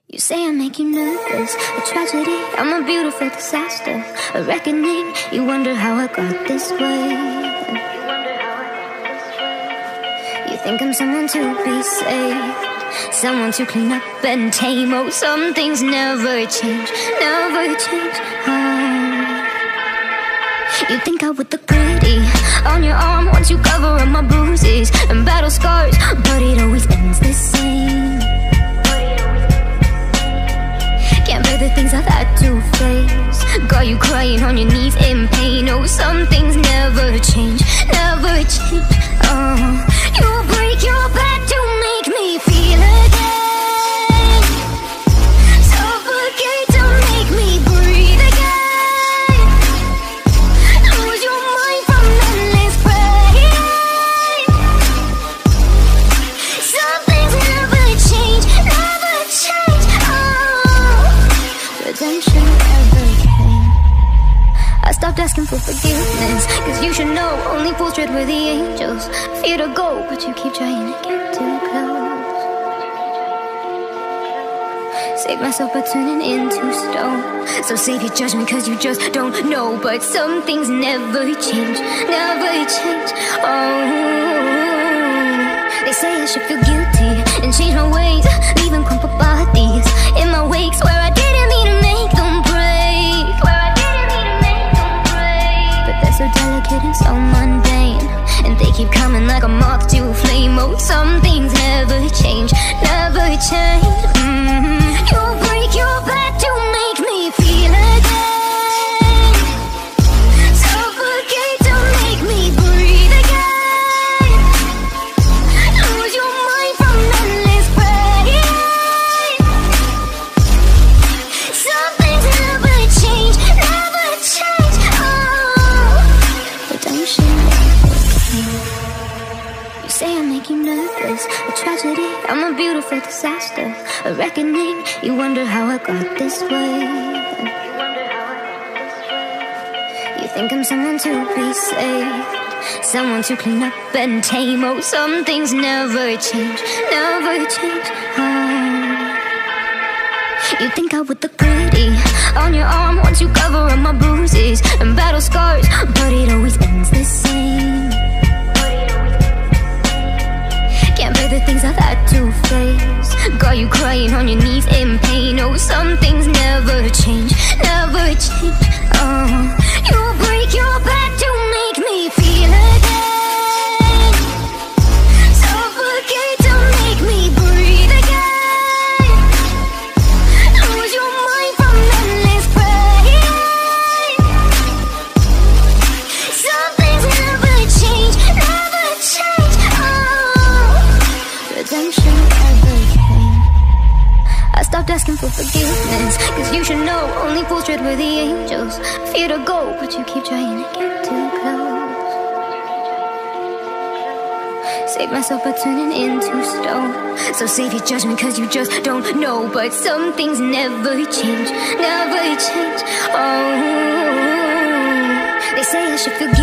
You say I make you nervous, a tragedy, I'm a beautiful disaster, a reckoning, you wonder how I got this way. You think I'm someone to be saved, someone to clean up and tame. Oh, some things never change, never change. You think I would look pretty on your arm once you cover up my bruises and battle scars, but it always ends the same. Can't bear the things I've had to face, got you crying on your knees in pain. Oh, some things never change, never change. You break your back to make me feel again, suffocate to make me breathe again, lose your mind from endless pain. Some things never change, never change. Redemption never came. I stopped asking for forgiveness, cause you should know only fools tread with the angels. Fear to go, but you keep trying to get too close. Save myself by turning into stone, so save your judgment cause you just don't know. But some things never change, never change. Oh, they say I should feel guilty and change my ways, leaving crumpled bodies in my wake. Swear I didn't mean to make them break, but they're so delicate and so mundane, and they keep coming like a moth to a flame. Oh, some things never change, never change. You break your back to make me feel again, suffocate to make me breathe again, lose your mind from endless pain. Some things never change, never change. Redemption never came. You say I make you nervous, a tragedy, I'm a beautiful disaster, a reckoning, you wonder how I got this way. You think I'm someone to be saved, someone to clean up and tame. Oh, some things never change, never change. You think I would look pretty on your arm once you cover up my bruises and battle scars, but it always ends the same. Can't bear the things I've had to face, got you crying on your knees in pain. Oh, some things never change, never change. You break your back to make me feel again, suffocate to make me breathe again, lose your mind from endless pain. Some things never change, never change. Redemption never came. I stopped asking for forgiveness, cause you should know only fools tread with the angels. Fear to go, but you keep trying to get too close. Save myself by turning into stone, so save your judgment cause you just don't know. But some things never change, never change. Oh, they say I should forgive